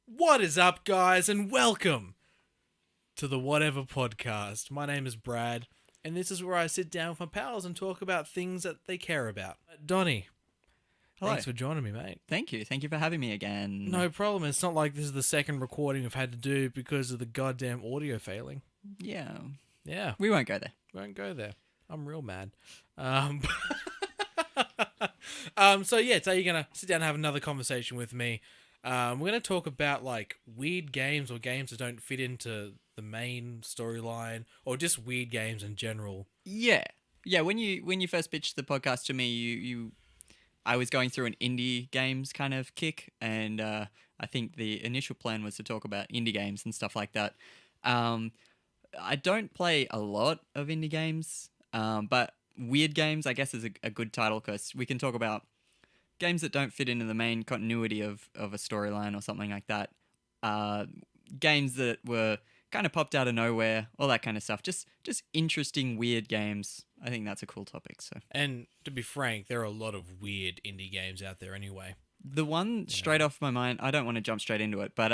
What is up, guys, and welcome to the Whatever Podcast. My name is Brad, and this is where I sit down with my pals and talk about things that they care about. Donnie, Hello. thanks for joining me, mate. Thank you. Thank you for having me again. No problem. It's not like this is the second recording we've had to do because of the goddamn audio failing. Yeah. Yeah, We won't go there. we won't go there. I'm real mad. So yeah, today you're gonna sit down and have another conversation with me. We're gonna talk about like weird games or games that don't fit into the main storyline, or just weird games in general. Yeah. Yeah, when you first pitched the podcast to me, I was going through an indie games kind of kick, and I think the initial plan was to talk about indie games and stuff like that. I don't play a lot of indie games, but weird games, I guess, is a good title because we can talk about games that don't fit into the main continuity of a storyline or something like that. Games that were kind of popped out of nowhere, all that kind of stuff. Just interesting, weird games. I think that's a cool topic. So, And to be frank, there are a lot of weird indie games out there anyway. the one straight off my mind, I don't want to jump straight into it, but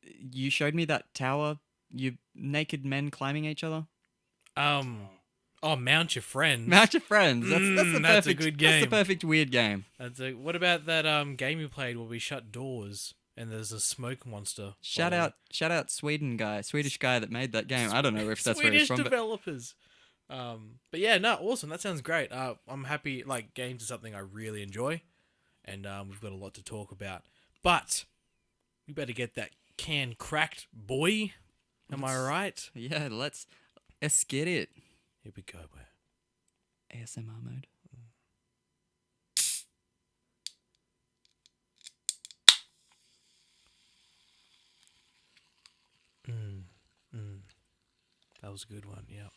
you showed me that tower, you naked men climbing each other. Mount Your Friends. Mount Your Friends. That's the perfect. That's a good game. That's the perfect weird game. What about that game you played where we shut doors and there's a smoke monster? Shout out Swedish guy that made that game. I don't know if that's where he's Swedish from. But developers. But yeah, no, awesome. That sounds great. I'm happy. Like, games are something I really enjoy, and we've got a lot to talk about. But we better get that can cracked, boy. Am I right? yeah, let's get it. Here we go, boy. ASMR mode. That was a good one. Yeah.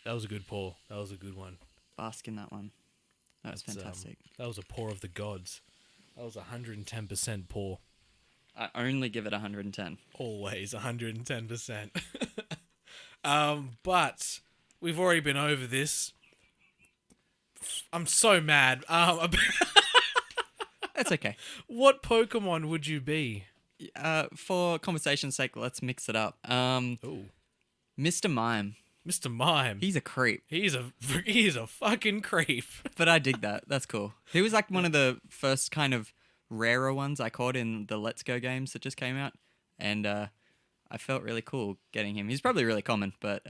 That was a good pour. That was a good one. Bask in that one. That was That's, fantastic. That was a pour of the gods. That was 110% pour. I only give it 110. Always 110%. But we've already been over this. I'm so mad. That's okay. What Pokemon would you be? For conversation's sake, let's mix it up. Ooh, Mr. Mime. Mr. Mime. He's a creep. He's a fucking creep. But I dig that. That's cool. He was like one of the first kind of rarer ones I caught in the Let's Go games that just came out. And I felt really cool getting him. He's probably really common, but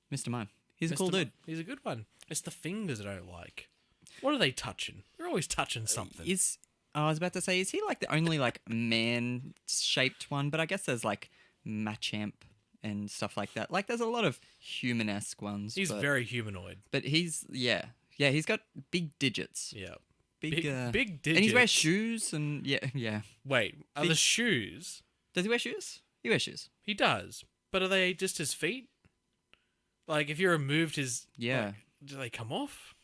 Mr. Mime. He's a cool dude. He's a good one. It's the fingers I don't like. What are they touching? They're always touching something. I was about to say, is he like the only like man-shaped one? But I guess there's like Machamp and stuff like that. Like there's a lot of human-esque ones. He's very humanoid. But he's got big digits. Yeah. Big digits. And he wears shoes and yeah. Wait, are the shoes? Does he wear shoes? He wears shoes. He does. But are they just his feet? Like, if you removed his... Yeah. Like, do they come off?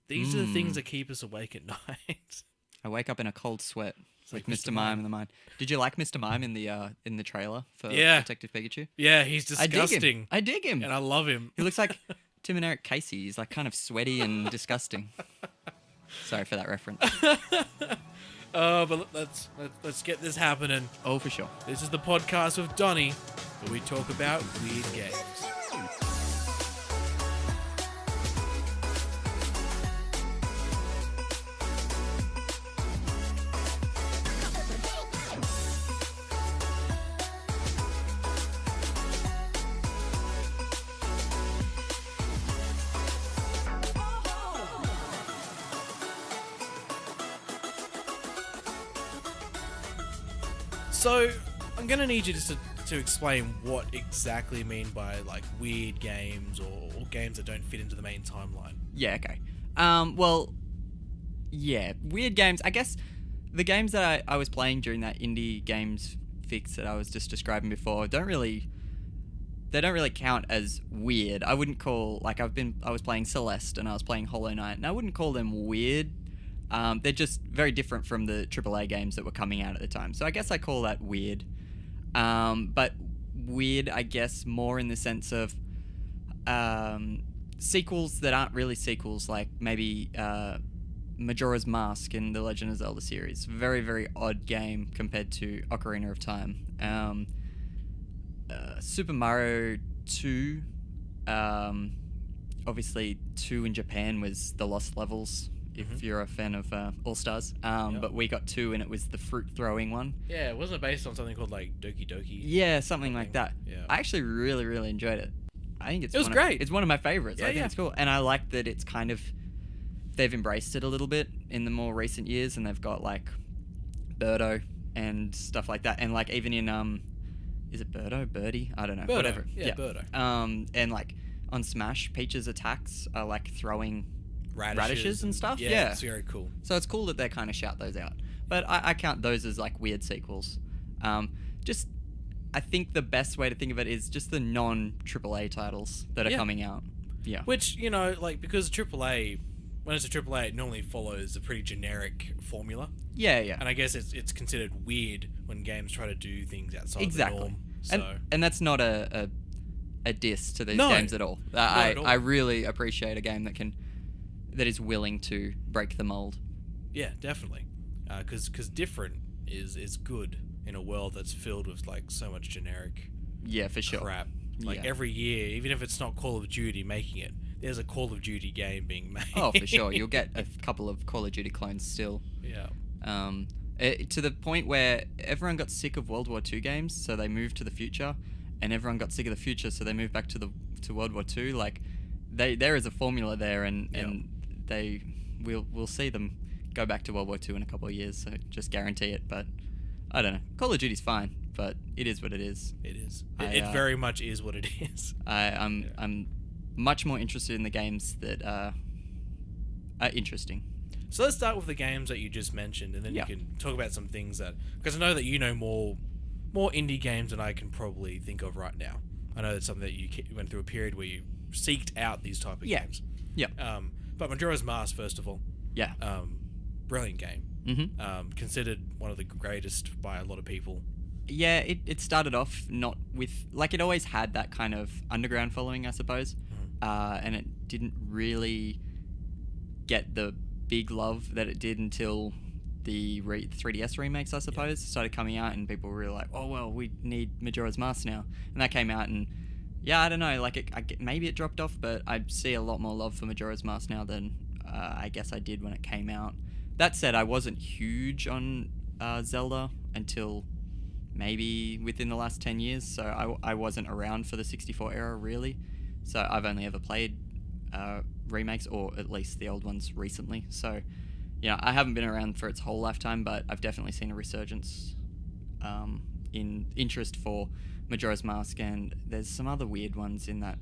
These are the things that keep us awake at night. I wake up in a cold sweat. It's like Like Mr. Mime in the mine. Did you like Mr. Mime in the trailer for Yeah. Detective Pikachu? Yeah, he's disgusting. I dig him. And I love him. He looks like Tim and Eric Casey. He's like kind of sweaty and disgusting. Sorry for that reference. But let's get this happening. Oh, for sure. This is the podcast with Donnie, where we talk about weird games. So, I'm going to need you just to explain what exactly you mean by, like, weird games or games that don't fit into the main timeline. Yeah, okay. Well, yeah, weird games. I guess the games that I was playing during that indie games fix that I was just describing before don't really count as weird. I wouldn't call, like, I was playing Celeste and I was playing Hollow Knight, and I wouldn't call them weird. They're just very different from the AAA games that were coming out at the time. So I guess I call that weird. But weird, I guess, more in the sense of sequels that aren't really sequels, like maybe Majora's Mask in the Legend of Zelda series. Very, very odd game compared to Ocarina of Time. Super Mario 2, obviously 2 in Japan was the Lost Levels, if you're a fan of All Stars. But we got 2 and it was the fruit throwing one. Yeah, wasn't it based on something called like Doki Doki? Yeah, something like that. Yeah. I actually really, really enjoyed it. I think It was great. It's one of my favorites. Yeah, I think it's cool. And I like that it's kind of, they've embraced it a little bit in the more recent years, and they've got like Birdo and stuff like that. And like even in is it Birdo? Birdie? I don't know. Birdo. Whatever. Yeah, Birdo. And like on Smash, Peach's attacks are like throwing radishes and stuff. Yeah, it's very cool. So it's cool that they kind of shout those out. But I count those as like weird sequels. Just, I think the best way to think of it is just the non-Triple A titles that are coming out. Yeah. Which, you know, like, because AAA, when it's a AAA, it normally follows a pretty generic formula. Yeah, yeah. And I guess it's considered weird when games try to do things outside the norm. So. And that's not a diss to these No. games at all. Not at all. I really appreciate a game that is willing to break the mold. Yeah, definitely. Because different is good in a world that's filled with like so much generic For sure. crap. Like every year, even if it's not Call of Duty making it, there's a Call of Duty game being made. Oh, for sure. You'll get a couple of Call of Duty clones still. Yeah. To the point where everyone got sick of World War II games, so they moved to the future, and everyone got sick of the future, so they moved back to World War II. Like, there is a formula there, and we'll see them go back to World War II in a couple of years. So just guarantee it. But I don't know. Call of Duty's fine, but it is what it is. It is. It very much is what it is. I'm much more interested in the games that are interesting. So let's start with the games that you just mentioned, and then you can talk about some things that, because I know that you know more indie games than I can probably think of right now. I know that's something that you went through a period where you seeked out these type of games. Yeah. But Majora's Mask, first of all. Yeah. Brilliant game. Mm-hmm. Considered one of the greatest by a lot of people. Yeah, it started off not with, like, it always had that kind of underground following, I suppose. And it didn't really get the big love that it did until the 3DS remakes, I suppose, started coming out, and people were really like, oh, well, we need Majora's Mask now. And that came out, and I don't know, like, maybe it dropped off, but I see a lot more love for Majora's Mask now than I guess I did when it came out. That said, I wasn't huge on Zelda until maybe within the last 10 years, so I wasn't around for the 64 era, really. So I've only ever played remakes, or at least the old ones recently. So, I haven't been around for its whole lifetime, but I've definitely seen a resurgence in interest for Majora's Mask, and there's some other weird ones in that,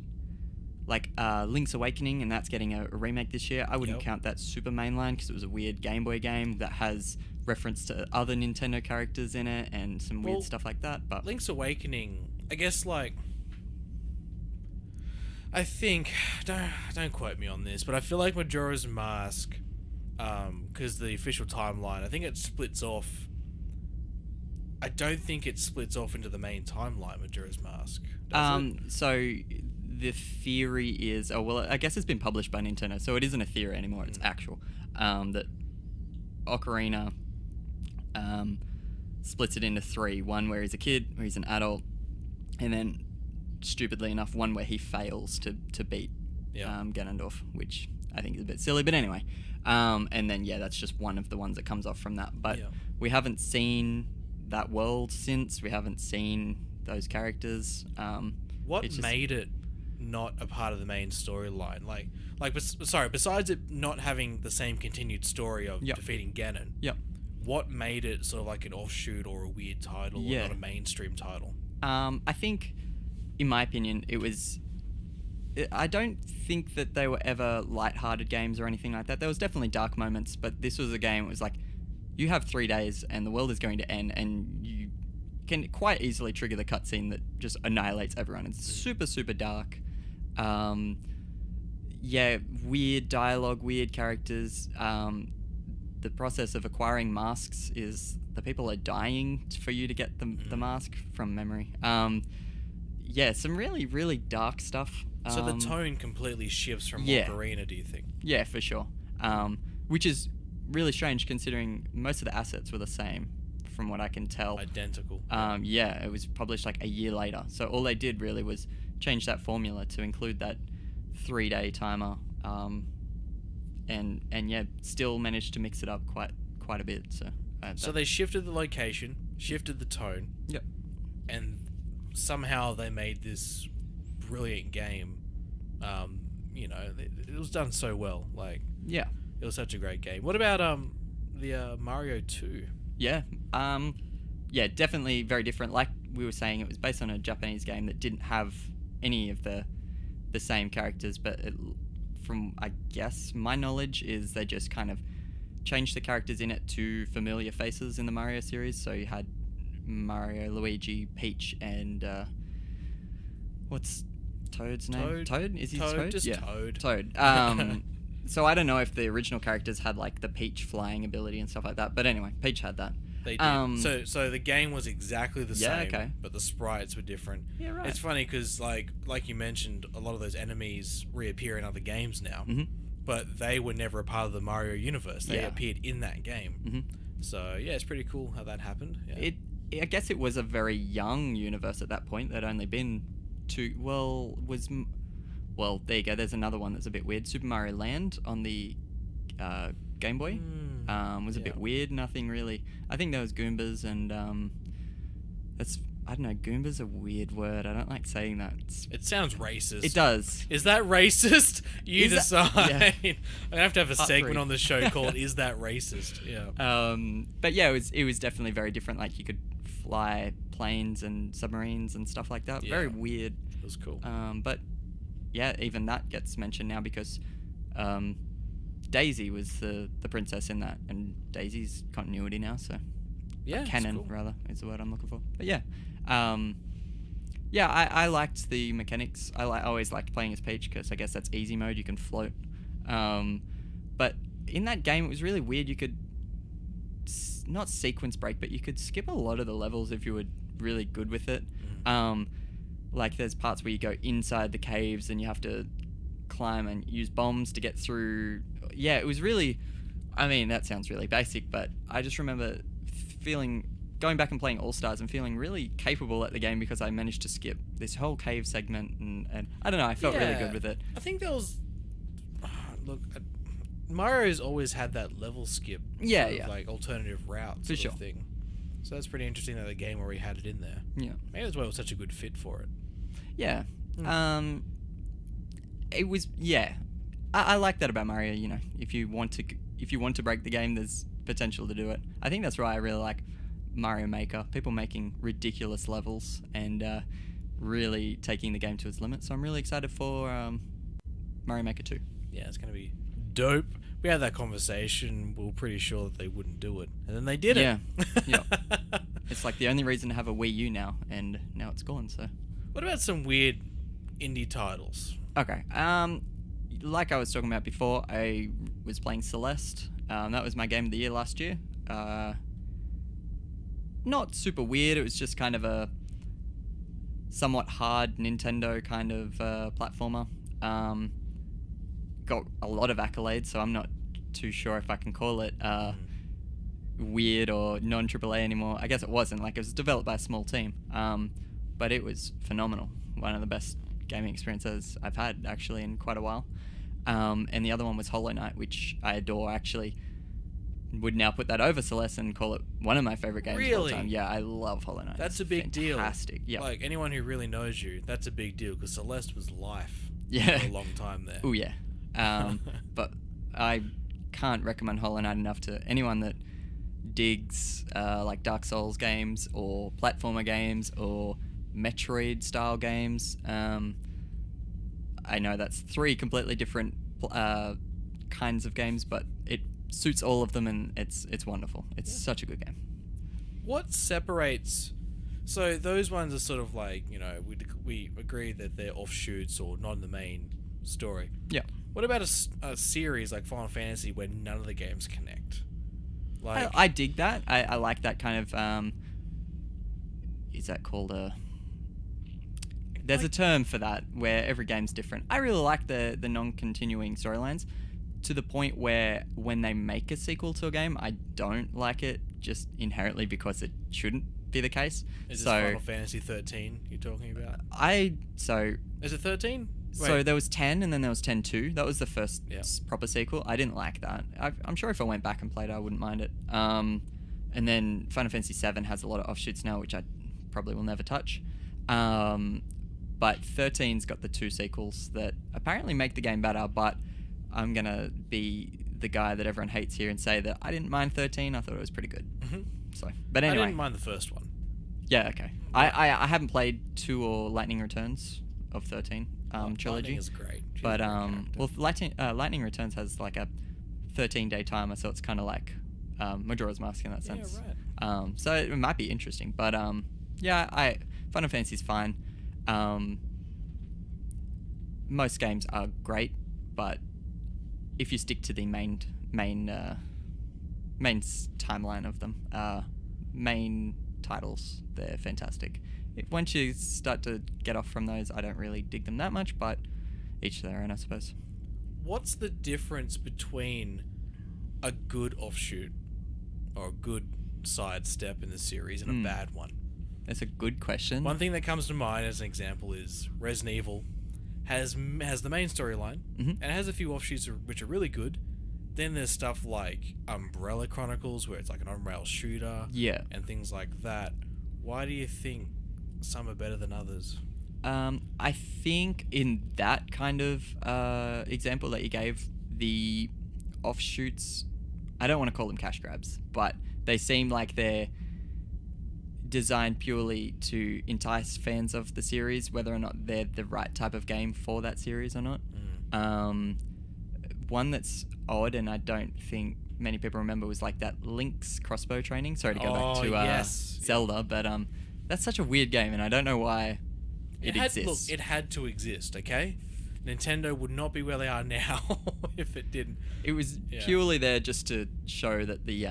like Link's Awakening, and that's getting a remake this year. I wouldn't count that super mainline because it was a weird Game Boy game that has reference to other Nintendo characters in it and some weird stuff like that. But Link's Awakening, I guess, like, I think, don't quote me on this, but I feel like Majora's Mask, because the official timeline, I think it splits off. I don't think it splits off into the main timeline, Majora's Mask. Does it? So the theory is, I guess it's been published by Nintendo, so it isn't a theory anymore, it's actual, that Ocarina splits it into 3. One where he's a kid, where he's an adult, and then, stupidly enough, one where he fails to beat Ganondorf, which I think is a bit silly, but anyway. And then, that's just one of the ones that comes off from that. But we haven't seen that world since. We haven't seen those characters. What made it not a part of the main storyline? Besides it not having the same continued story of defeating Ganon. Yep. What made it sort of like an offshoot or a weird title or not a mainstream title? I think, in my opinion, I don't think that they were ever lighthearted games or anything like that. There was definitely dark moments, but this was a game. It was like, you have 3 days and the world is going to end, and you can quite easily trigger the cutscene that just annihilates everyone. It's super, super dark. Weird dialogue, weird characters. The process of acquiring masks is the people are dying for you to get the mask from memory. Yeah, some really, really dark stuff. So the tone completely shifts from Ocarina, do you think? Yeah, for sure. Which is really strange considering most of the assets were the same, from what I can tell. Identical. Yeah, it was published like a year later. So all they did really was change that formula to include that 3-day timer. And yeah, still managed to mix it up quite a bit. So they shifted the location, shifted the tone. Yep. And somehow they made this brilliant game. You know, it was done so well. Like, yeah, it was such a great game. What about the Mario 2? Yeah. Yeah, definitely very different. Like we were saying, it was based on a Japanese game that didn't have any of the same characters, but from, I guess, my knowledge is they just kind of changed the characters in it to familiar faces in the Mario series. So you had Mario, Luigi, Peach, and what's Toad's name? Toad? Is he Toad? Just yeah. Toad. Toad. So I don't know if the original characters had like the Peach flying ability and stuff like that, but anyway, Peach had that. They did. So the game was exactly the same, okay. but the sprites were different. Yeah, right. It's funny because like you mentioned, a lot of those enemies reappear in other games now, but they were never a part of the Mario universe. They appeared in that game. So yeah, it's pretty cool how that happened. Yeah. I guess it was a very young universe at that point. There'd only been two. Well, there you go. There's another one that's a bit weird. Super Mario Land on the Game Boy was a bit weird. Nothing really. I think there was Goombas and I don't know. Goomba's a weird word. I don't like saying that. It sounds racist. It does. Is that racist? You decide. Yeah. I have to have a segment on the show called "Is That Racist?" Yeah. But yeah, it was definitely very different. Like you could fly planes and submarines and stuff like that. Yeah. Very weird. It was cool. But yeah, even that gets mentioned now because Daisy was the princess in that, and Daisy's continuity now. So yeah, canon cool. rather is the word I'm looking for. But yeah. Yeah, I liked the mechanics. I always liked playing as Peach because I guess that's easy mode. You can float. But in that game, it was really weird. You could not sequence break, but you could skip a lot of the levels if you were really good with it. Like there's parts where you go inside the caves and you have to climb and use bombs to get through. Yeah, it was really. I mean, that sounds really basic, but I just remember going back and playing All Stars and feeling really capable at the game because I managed to skip this whole cave segment and I don't know, I felt really good with it. I think there was Mario's always had that level skip like alternative route sort of thing. So that's pretty interesting that the game already had it in there. Yeah. Maybe that's why it was such a good fit for it. Yeah. It was I like that about Mario, you know. If you want to break the game, there's potential to do it. I think that's why I really like Mario Maker, people making ridiculous levels and really taking the game to its limits. So I'm really excited for Mario Maker 2. Yeah, it's going to be dope. We had that conversation. We were pretty sure that they wouldn't do it. And then they did it. Yeah. It's like the only reason to have a Wii U now, and now it's gone, so. What about some weird indie titles? Okay. Like I was talking about before, I was playing Celeste. That was my game of the year last year. Not super weird. It was just kind of a somewhat hard Nintendo kind of platformer. Got a lot of accolades, so I'm not too sure if I can call it weird or non-AAA anymore. I guess it wasn't. Like, it was developed by a small team, but it was phenomenal. One of the best gaming experiences I've had, actually, in quite a while. And the other one was Hollow Knight, which I adore, actually. Would now put that over Celeste and call it one of my favorite games of all time. Yeah, I love Hollow Knight. That's a big deal. Fantastic. Yeah. Like, anyone who really knows you, that's a big deal because Celeste was life for a long time there. Oh yeah. But I can't recommend Hollow Knight enough to anyone that digs like Dark Souls games or platformer games or Metroid style games. I know that's 3 completely different kinds of games, but it suits all of them, and it's wonderful. It's such a good game. What separates? So those ones are sort of like, you know, we agree that they're offshoots or not in the main story. Yeah. What about a series like Final Fantasy where none of the games connect? Like, I dig that. I like that kind of. Is that called a? There's a term for that where every game's different. I really like the non-continuing storylines, to the point where when they make a sequel to a game, I don't like it just inherently because it shouldn't be the case. is this Final Fantasy 13 you're talking about? Is it 13? So there was 10 and then there was 10-2. That was the first Yeah. proper sequel. I didn't like that. I'm sure if I went back and played it, I wouldn't mind it. And then Final Fantasy 7 has a lot of offshoots now, which I probably will never touch. But 13's got the 2 sequels that apparently make the game better, but I'm going to be the guy that everyone hates here and say that I didn't mind 13. I thought it was pretty good. Mm-hmm. So, but anyway. I didn't mind the first one. Yeah, okay. I haven't played 2 or Lightning Returns of 13 trilogy. Lightning is great. She's But a great character. Lightning Returns has like a 13-day timer, so it's kind of like Majora's Mask in that sense. Yeah, right. So it might be interesting, but yeah, Final Fantasy's fine. Most games are great, but if you stick to the main timeline of them, main titles, they're fantastic. Once you start to get off from those, I don't really dig them that much, but each their own, I suppose. What's the difference between a good offshoot or a good sidestep in the series and a bad one? That's a good question. One thing that comes to mind as an example is Resident Evil has the main storyline, and it has a few offshoots which are really good. Then there's stuff like Umbrella Chronicles, where it's like an on-rail shooter, and things like that. Why do you think some are better than others? I think in that kind of example that you gave, the offshoots, I don't want to call them cash grabs, but they seem like they're designed purely to entice fans of the series, whether or not they're the right type of game for that series or not. One that's odd, and I don't think many people remember, was like that Link's crossbow training. Sorry to go back to Zelda, but that's such a weird game, and I don't know why it exists. Look, it had to exist, okay? Nintendo would not be where they are now if it didn't. It was purely there just to show that the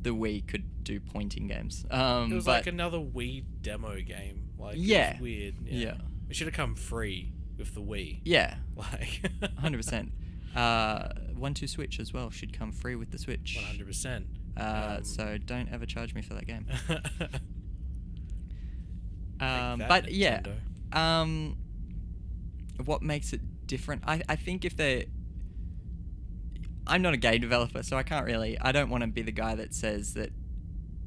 Wii could do pointing games. It was like another Wii demo game. Like, it was weird. Yeah. It should have come free with the Wii. Yeah. Like 100%. 1-2 Switch as well should come free with the Switch. 100%. So don't ever charge me for that game. But yeah. What makes it different? I think if they're... I'm not a game developer, so I don't want to be the guy that says that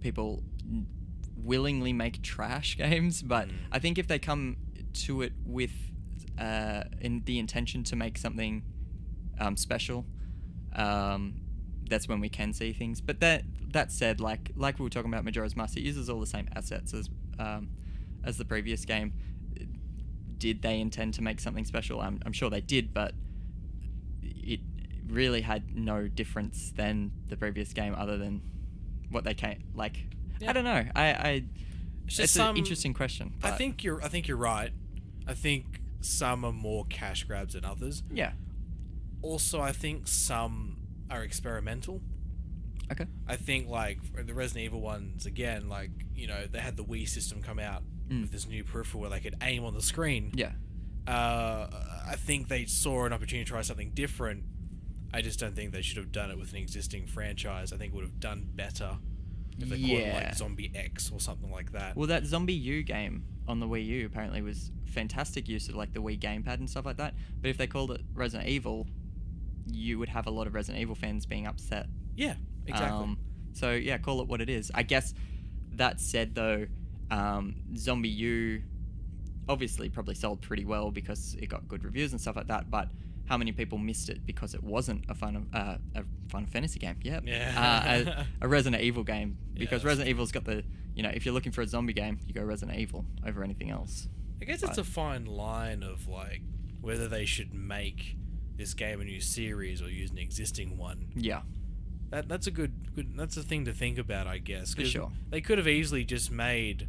people willingly make trash games, but I think if they come to it with in the intention to make something special, that's when we can see things. But that said, like we were talking about Majora's Mask, it uses all the same assets as the previous game. Did they intend to make something special? I'm sure they did, but it really had no difference than the previous game, other than what they came like. Yeah. I don't know. It's an interesting question. I think you're right. I think some are more cash grabs than others. Yeah. Also, I think some are experimental. Okay. I think like the Resident Evil ones, again, like, you know, they had the Wii system come out with this new peripheral where they could aim on the screen. Yeah. I think they saw an opportunity to try something different. I just don't think they should have done it with an existing franchise. I think it would have done better if they called it like Zombie X or something like that. Well, that Zombie U game on the Wii U apparently was fantastic use of like the Wii gamepad and stuff like that. But if they called it Resident Evil, you would have a lot of Resident Evil fans being upset. Yeah, exactly. So yeah, call it what it is. I guess that said though, Zombie U obviously probably sold pretty well because it got good reviews and stuff like that, but how many people missed it because it wasn't a Final Fantasy game? Yep. Yeah. A Resident Evil game, because Yeah, Resident Evil's got the, you know, if you're looking for a zombie game, you go Resident Evil over anything else. I guess it's a fine line of like whether they should make this game a new series or use an existing one. Yeah. That's a good that's a thing to think about, I guess. For sure. They could have easily just made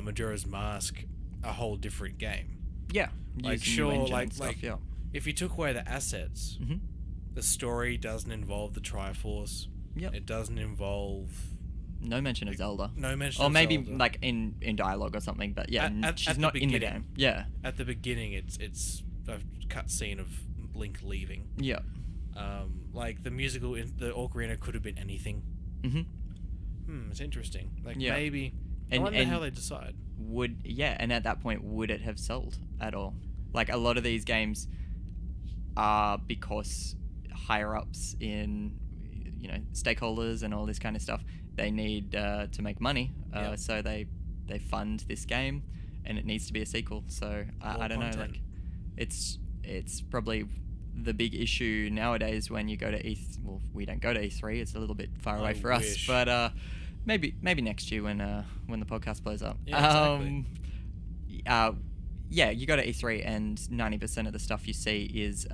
Majora's Mask a whole different game. Yeah. Like Using sure, new engine like and stuff, if you took away the assets, the story doesn't involve the Triforce. Yep. It doesn't involve No mention of Zelda. no mention. Or of maybe Zelda. like in dialogue or something. But yeah, she's the not in the beginning. game. Yeah. At the beginning, it's a cutscene of Link leaving. Yeah. Like the the ocarina could have been anything. It's interesting. Like maybe. I wonder how they decide. And at that point, would it have sold at all? Like a lot of these games are because higher ups in, stakeholders and all this kind of stuff, they need to make money, so they fund this game, and it needs to be a sequel. So I don't know, like it's probably the big issue nowadays when you go to well, we don't go to E3. It's a little bit far away for us, but maybe next year when the podcast blows up. Yeah, exactly. You go to E3 and 90% of the stuff you see is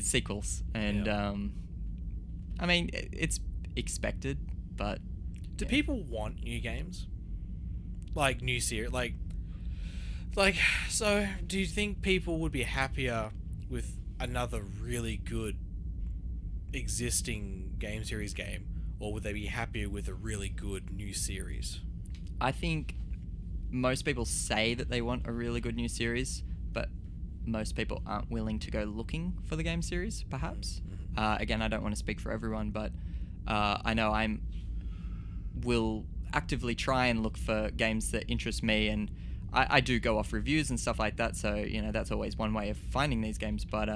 sequels, and I mean it's expected, but do people want new games? Like new series, like so do you think people would be happier with another really good existing game series game, or would they be happier with a really good new series? I think most people say that they want a really good new series, but most people aren't willing to go looking for the game series, perhaps. Again, I don't want to speak for everyone, but I know will actively try and look for games that interest me, and I do go off reviews and stuff like that, so that's always one way of finding these games, but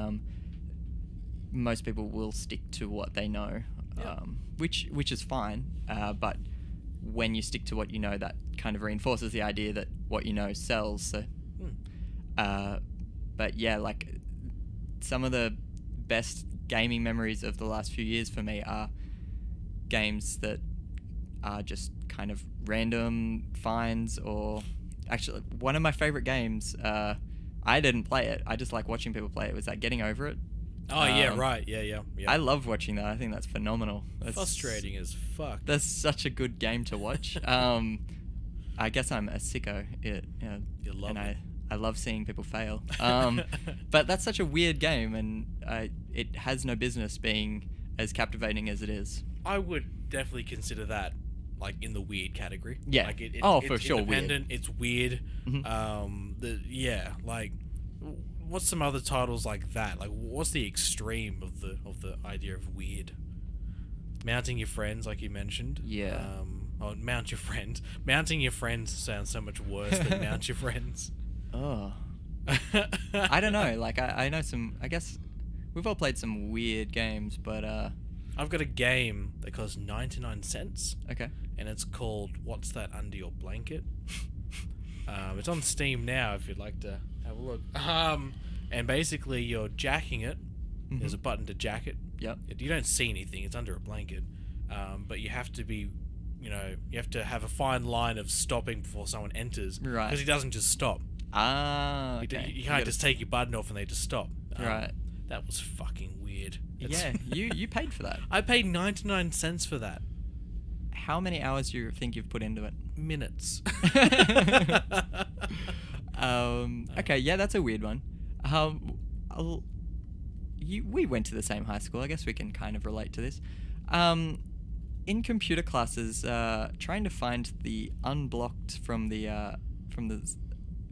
most people will stick to what they know, which is fine, but when you stick to what you know, that kind of reinforces the idea that what you know sells. So but yeah, like some of the best gaming memories of the last few years for me are games that are just kind of random finds, or actually one of my favorite games, I didn't play it, I just like watching people play it, was that Getting Over It. Oh yeah, right, yeah. I love watching that. I think that's phenomenal. That's frustrating as fuck. That's such a good game to watch. I guess I'm a sicko. You love it. I love seeing people fail. But that's such a weird game, and it has no business being as captivating as it is. I would definitely consider that like in the weird category. Yeah. Like for it's sure. Independent. Weird. It's weird. Like what's some other titles like that? Like what's the extreme of the idea of weird? Mounting your friends, like you mentioned. Yeah. Mount your friends. Mounting your friends sounds so much worse than mount your friends. Oh. I don't know. Like I know some. I guess we've all played some weird games, but I've got a game that costs 99 cents. Okay. And it's called What's That Under Your Blanket? It's on Steam now if you'd like to have a look. And basically you're jacking it. There's a button to jack it. Yep. You don't see anything. It's under a blanket. But you have to be, you have to have a fine line of stopping before someone enters. Right. Because he doesn't just stop. Ah, okay. You can't just take your button off and they just stop. Right. That was fucking weird. Yeah, you paid for that. I paid 99 cents for that. How many hours do you think you've put into it? Minutes. Okay, yeah, that's a weird one. We went to the same high school. I guess we can kind of relate to this. In computer classes, trying to find the unblocked from the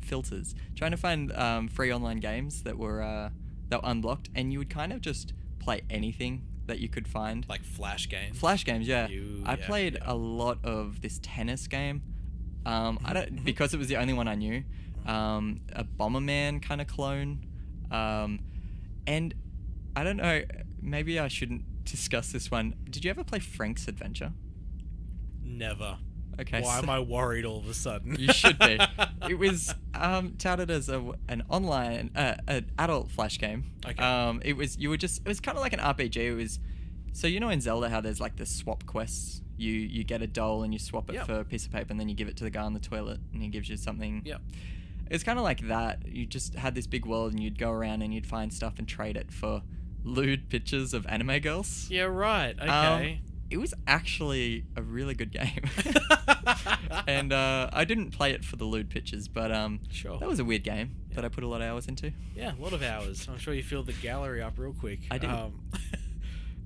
filters, trying to find free online games that were unblocked, and you would kind of just play anything that you could find. Like Flash games? Flash games, yeah. I played a lot of this tennis game. Because it was the only one I knew. A Bomberman kind of clone. And I don't know, maybe I shouldn't discuss this one. Did you ever play Frank's Adventure? Never. Okay. Why am I worried all of a sudden? You should be. It was touted as an online an adult Flash game. Okay. It was kind of like an RPG. It was, so in Zelda how there's like the swap quests. You get a doll and you swap it for a piece of paper, and then you give it to the guy on the toilet and he gives you something. Yep. It's kind of like that. You just had this big world and you'd go around and you'd find stuff and trade it for lewd pictures of anime girls. Yeah, right. Okay. It was actually a really good game. And I didn't play it for the lewd pictures, but sure. That was a weird game that I put a lot of hours into. Yeah, a lot of hours. I'm sure you filled the gallery up real quick. I did.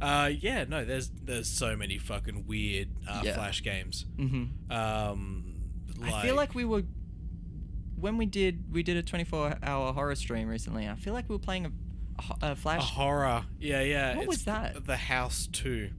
Yeah, no, there's so many fucking weird Yeah. Flash games. Mm-hmm. Like, I feel like we were when we did a 24-hour horror stream recently. I feel like we were playing a a Flash. horror. Yeah. What it's was that? The House 2.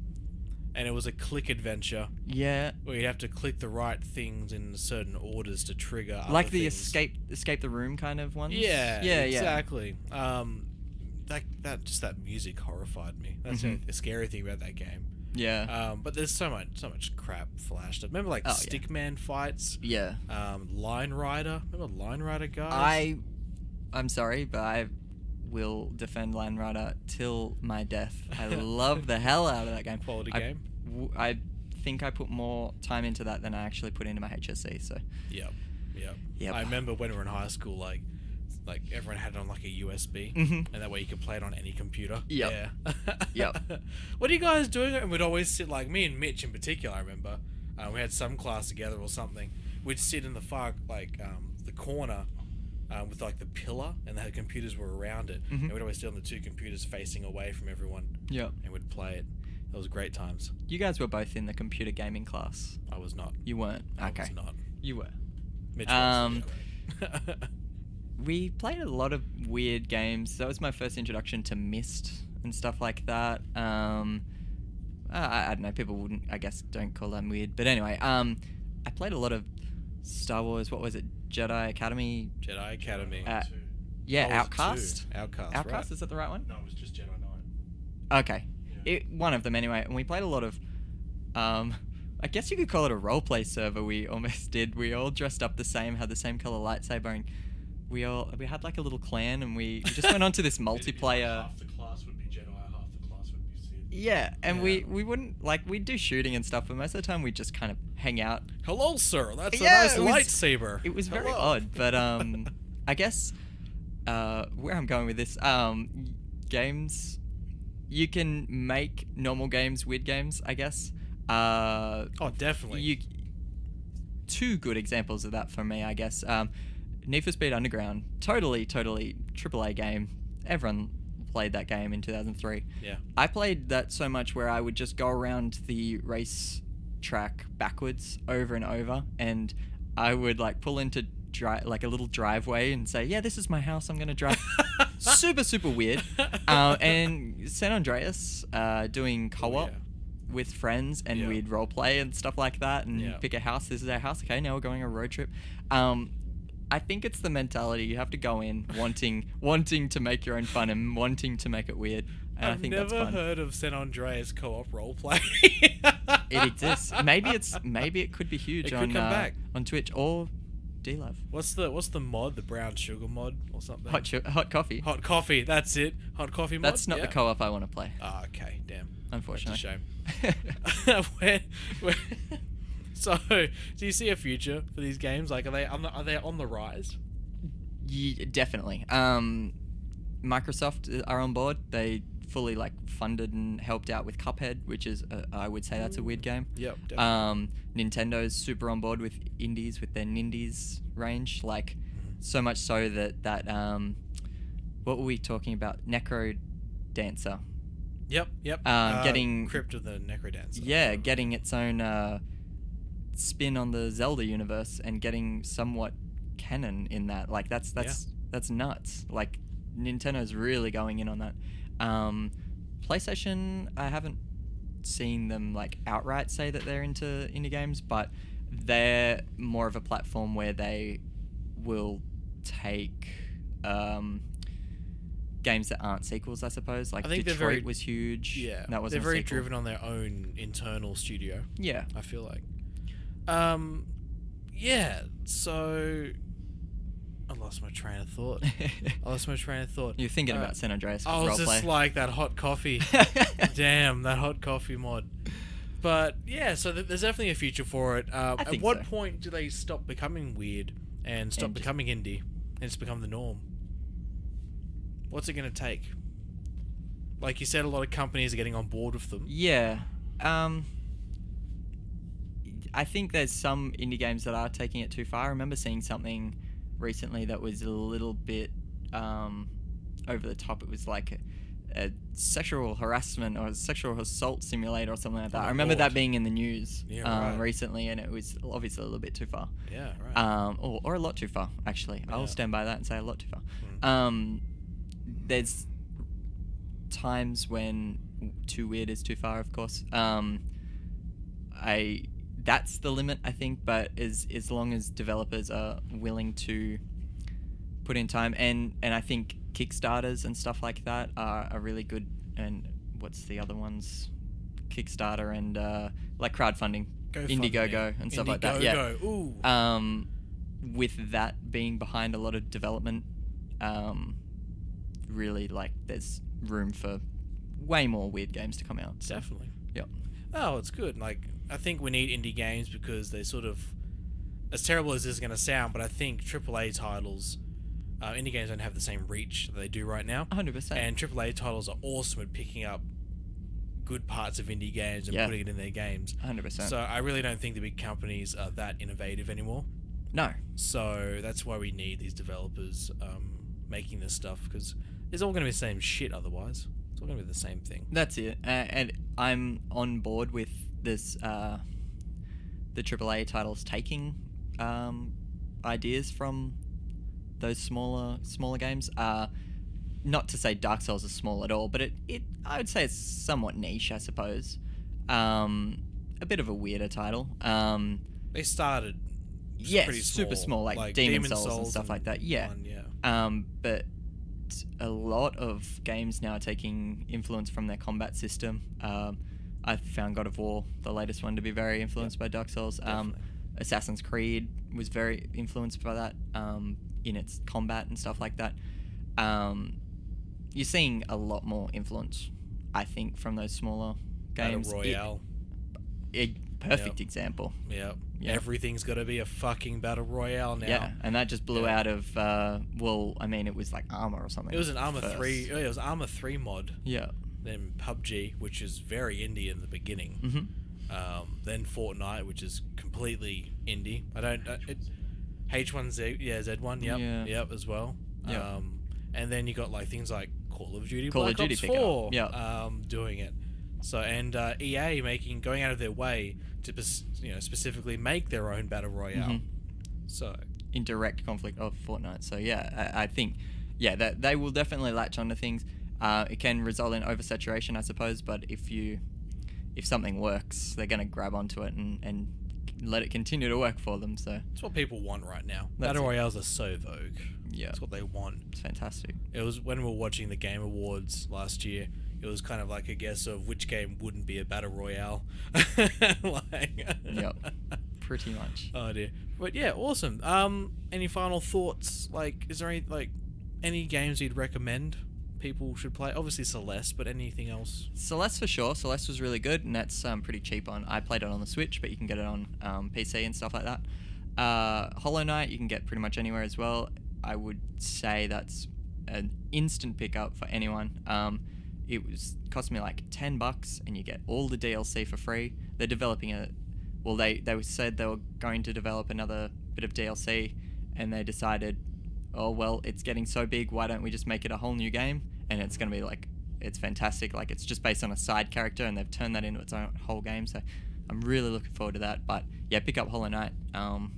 And it was a click adventure Yeah, where you'd have to click the right things in certain orders to trigger other like the things. escape the room kind of ones. Yeah, yeah, exactly. That music horrified me. That's the scary thing about that game. Yeah, But there's so much crap Flash stuff. Remember Oh, yeah. Stickman fights? yeah. Line Rider. Remember Line Rider guys? I'm sorry, but I will defend Line Rider till my death. I love the hell out of that game. Quality game. I think I put more time into that than I actually put into my HSC. So Yep. Yep. I remember when we were in high school, like everyone had it on like a USB, Mhm. and that way you could play it on any computer. Yep. Yeah. Yep. What are you guys doing? And we'd always sit, like me and Mitch in particular. I remember we had some class together or something. We'd sit in the far the corner. With like the pillar, and the computers were around it, and we'd always sit on the two computers facing away from everyone, Yep. and we'd play it. That was great times. You guys were both in the computer gaming class. I was not. You weren't. I Okay. was not. You were. Mitch Um, was. We played a lot of weird games. That was my first introduction to Myst and stuff like that. I don't know. People wouldn't, I guess, don't call them weird. But anyway, I played a lot of Star Wars. What was it? Jedi Academy. Jedi Academy. Yeah, Oh, it was Outcast. two. Outcast. Outcast, Right. is that the right one? No, it was just Jedi Knight. Okay. One of them anyway. And we played a lot of, I guess you could call it a roleplay server. We almost did. We all dressed up the same, had the same color lightsaber, and we had like a little clan, and we just went on to this multiplayer. Half the class would be Jedi, half the class would be Sith. Yeah, and Yeah. we wouldn't like we'd do shooting and stuff, but most of the time we'd just kind of hang out. Hello, sir. That's Yeah, a nice it was- lightsaber. It was very Hello. odd, but I guess where I'm going with this, games, you can make normal games weird games, I guess. Oh, definitely. Two good examples of that for me, I guess. Need for Speed Underground, totally AAA game. Everyone played that game in 2003. Yeah. I played that so much where I would just go around the race track backwards over and over, and I would like pull into like a little driveway and say, "Yeah, this is my house. I'm gonna drive." super weird. And San Andreas, doing co-op. yeah. With friends, and Yeah. we'd role play and stuff like that, and Yeah. pick a house. This is our house. Okay, now we're going on a road trip. I think it's the mentality. You have to go in wanting to make your own fun and wanting to make it weird. And I I've think that's never fun. heard of San Andreas co-op roleplay. It exists. Maybe it could be huge It on could come back. on Twitch or D-Love. What's the mod? The brown sugar mod or something? Hot coffee. Hot coffee. That's it. Hot coffee mod. That's not yeah. the co-op I want to play. Oh, okay. Damn. Unfortunately. That's a shame. where, so, do you see a future for these games? Like, are they on the rise? Yeah, definitely. Microsoft are on board. They fully like funded and helped out with Cuphead, which is I would say that's a weird game. Yep. Definitely. Nintendo's super on board with indies, with their Nindies range, like so much so that what were we talking about? Necro Dancer. Yep. getting- Crypt of the Necrodancer. Yeah, getting its own spin on the Zelda universe and getting somewhat canon in that. Like that's nuts. Like Nintendo's really going in on that. PlayStation, I haven't seen them like outright say that they're into indie games, but they're more of a platform where they will take games that aren't sequels, I suppose. Like I think they're Detroit very- was huge. Yeah. That was They're very driven on their own internal studio. Yeah. I feel like. Yeah. So, I lost my train of thought. You're thinking about San Andreas I was roleplay. just like that hot coffee. Damn, that hot coffee mod. But yeah, so there's definitely a future for it. At think what so. point do they stop becoming weird and stop And just- becoming indie and just become the norm? What's it going to take? Like you said, a lot of companies are getting on board with them. Yeah. I think there's some indie games that are taking it too far. I remember seeing something recently that was a little bit over the top. It was like a sexual harassment or a sexual assault simulator or something like that. Oh, I remember Lord. that being in the news Yeah, right. recently, and it was obviously a little bit too far. Yeah, right. Or a lot too far, actually. Yeah. I'll stand by that and say a lot too far. Mm. There's times when too weird is too far, of course. That's the limit, I think, but as long as developers are willing to put in time, and I think Kickstarters and stuff like that are really good. And what's the other ones? Kickstarter and like crowdfunding, Indiegogo and stuff like that. Yeah. Ooh. With that being behind a lot of development, really, like, there's room for way more weird games to come out. So. Definitely. Yep. Oh, it's good. Like, I think we need indie games because they sort of, as terrible as this is going to sound, but I think AAA titles, indie games don't have the same reach that they do right now. 100%. And AAA titles are awesome at picking up good parts of indie games and putting it in their games. 100%. So I really don't think the big companies are that innovative anymore. No. So that's why we need these developers making this stuff, because it's all going to be the same shit otherwise. It's all going to be the same thing. That's it. And I'm on board with this, the AAA titles taking ideas from those smaller games. Not to say Dark Souls is small at all, but it I would say it's somewhat niche, I suppose. A bit of a weirder title. They started pretty super small, like Demon Souls and stuff like that. Yeah. But a lot of games now are taking influence from their combat system. I found God of War, the latest one, to be very influenced by Dark Souls. Assassin's Creed was very influenced by that in its combat and stuff like that. You're seeing a lot more influence, I think, from those smaller games. Battle Royale. A perfect example. Yep. Yeah. Everything's got to be a fucking Battle Royale now. Yeah, and that just blew out of, it was like Armor or something. It was an Armor first. 3. It was Armor 3 mod. Yeah. Then PUBG, which is very indie in the beginning. Then Fortnite, which is completely indie. H1Z, Z1, yep, as well. Yeah. And then you got like things like Call of Duty, Call of Black Duty Ops pick it up. 4, Yeah. doing it. So and EA going out of their way to specifically make their own battle royale. So in direct conflict of Fortnite. So yeah, I think that they will definitely latch onto things. It can result in oversaturation, I suppose, but if something works, they're gonna grab onto it and let it continue to work for them. So it's what people want right now. That's Battle it. royales are so vogue. Yeah, it's what they want. It's fantastic. It was when we were watching the Game Awards last year. It was kind of like a guess of which game wouldn't be a battle royale. Yep, pretty much. Oh dear. But yeah, awesome. Any final thoughts? Like, is there any games you'd recommend people should play? Obviously Celeste, but anything else? Celeste for sure. Celeste was really good, and that's pretty cheap on. I played it on the Switch, but you can get it on PC and stuff like that. Hollow Knight you can get pretty much anywhere as well. I would say that's an instant pickup for anyone. It cost me like $10, and you get all the DLC for free. They're developing they said they were going to develop another bit of DLC, and they decided, oh well, it's getting so big, why don't we just make it a whole new game? And it's going to be like, it's fantastic. Like, it's just based on a side character, and they've turned that into its own whole game. So I'm really looking forward to that. But yeah, pick up Hollow Knight.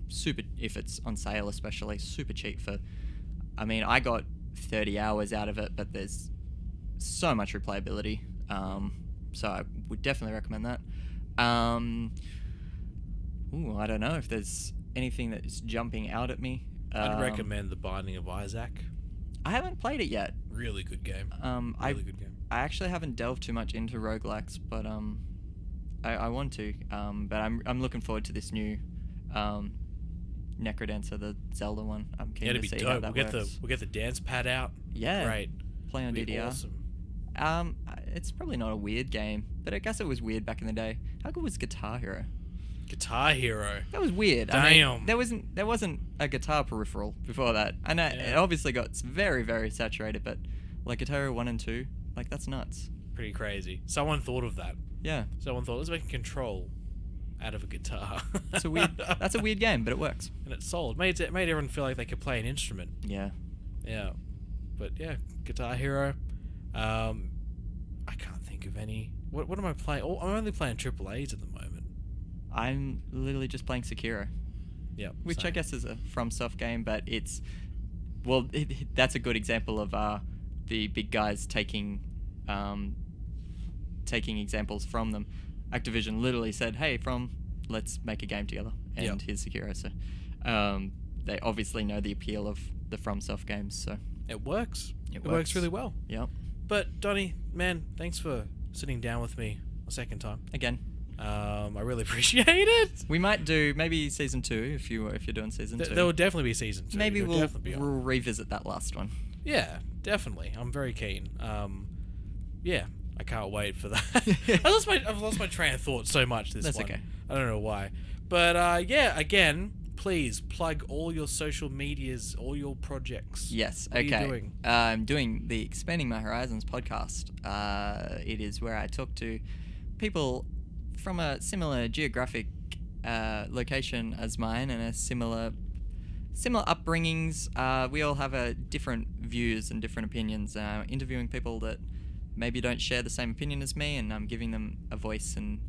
Super, if it's on sale especially, super cheap for. I mean, I got 30 hours out of it, but there's so much replayability. So I would definitely recommend that. I don't know if there's anything that's jumping out at me. I'd recommend The Binding of Isaac. I haven't played it yet. Really good game. Really good game. I actually haven't delved too much into roguelikes, but I want to. But I'm looking forward to this new Necrodancer, the Zelda one. I'm keen to see how that works. We'll get the dance pad out. Yeah. Great. Play on DDR. Awesome. It's probably not a weird game, but I guess it was weird back in the day. How good was Guitar Hero? Guitar Hero. That was weird. Damn. I mean, there wasn't a guitar peripheral before that, and it obviously got very, very saturated. But like Guitar Hero 1 and 2, like, that's nuts. Pretty crazy. Someone thought of that. Yeah. Someone thought, let's make a control out of a guitar. That's a weird game, but it works. And it sold. Made everyone feel like they could play an instrument. Yeah. Yeah. But yeah, Guitar Hero. think of any. What am I playing? Oh, I'm only playing AAAs at the moment. I'm literally just playing Sekiro, Yep. which I same. guess is a FromSoft game, but it's that's a good example of the big guys taking examples from them. Activision literally said, "Hey, let's make a game together," and Yep. here's Sekiro. So they obviously know the appeal of the FromSoft games. So It works. It Works works. really well. yep. But Donnie, man, thanks for sitting down with me a second time. Again, I really appreciate it. we might do maybe season 2 if you're doing season 2. There will definitely be season 2. Maybe It'll we'll definitely be on. revisit that last one. Yeah, definitely. I'm very keen. Yeah, I can't wait for that. I've lost my train of thought so much this That's one. okay. I don't know why. But yeah, again, please plug all your social medias, all your projects. Yes. What are okay. you doing? I'm doing the Expanding My Horizons podcast. It is where I talk to people from a similar geographic location as mine and a similar upbringings. We all have different views and different opinions. Interviewing people that maybe don't share the same opinion as me, and I'm giving them a voice and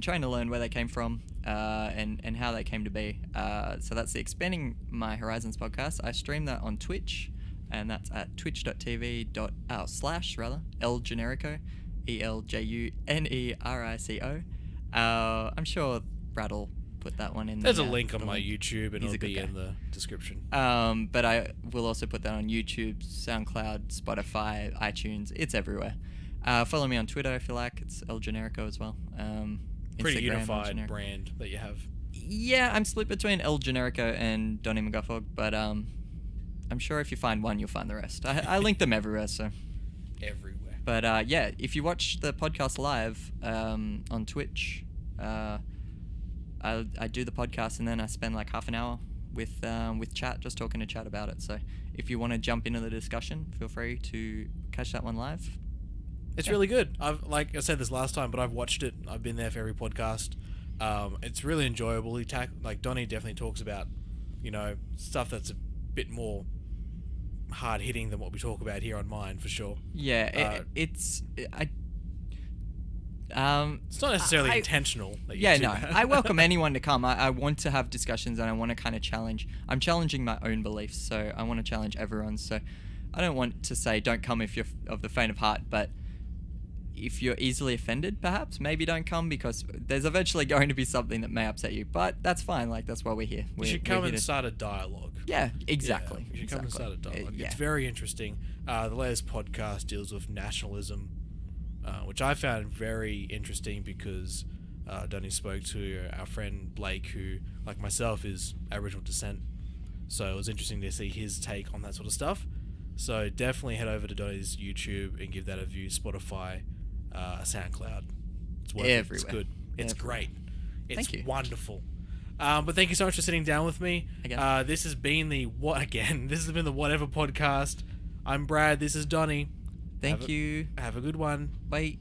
trying to learn where they came from and how they came to be. So that's the Expanding My Horizons podcast. I stream that on Twitch, and that's at twitch.tv/Eljunerico, ELJUNERICO. I'm sure Brad will put that one in. There's a link on the my link. YouTube, and He's it'll a good be guy. in the description. But I will also put that on YouTube, SoundCloud, Spotify, iTunes. It's everywhere. Follow me on Twitter if you like. It's Eljunerico as well. Pretty Instagram, unified Eljunerico. brand that you have. Yeah, I'm split between Eljunerico and Donnie McGuffog, but I'm sure if you find one, you'll find the rest. I link them everywhere, so. Everywhere. But yeah, if you watch the podcast live on Twitch, I do the podcast and then I spend like half an hour with chat, just talking to chat about it. So if you want to jump into the discussion, feel free to catch that one live. It's really good. Like I said this last time, but I've watched it. I've been there for every podcast. It's really enjoyable. Like Donnie definitely talks about, stuff that's a bit more hard hitting than what we talk about here on mine for sure. Yeah, It's not necessarily intentional. That you Yeah, do no. that. I welcome anyone to come. I want to have discussions and I want to kind of challenge. I'm challenging my own beliefs, so I want to challenge everyone. So I don't want to say don't come if you're of the faint of heart, but if you're easily offended, perhaps maybe don't come, because there's eventually going to be something that may upset you. But that's fine. Like, that's why we're here. You should come and start a dialogue. Yeah, exactly. Yeah, you should come and start a dialogue. Yeah. It's very interesting. The latest podcast deals with nationalism, which I found very interesting because Donnie spoke to our friend Blake, who, like myself, is Aboriginal descent. So it was interesting to see his take on that sort of stuff. So definitely head over to Donnie's YouTube and give that a view. Spotify, SoundCloud. It's worth it. It's Everywhere. good. It's Everywhere. great. It's Thank you. wonderful. But thank you so much for sitting down with me. Again. This has been the Whatever podcast. I'm Brad. This is Donnie. Thank you. Have a good one. Bye.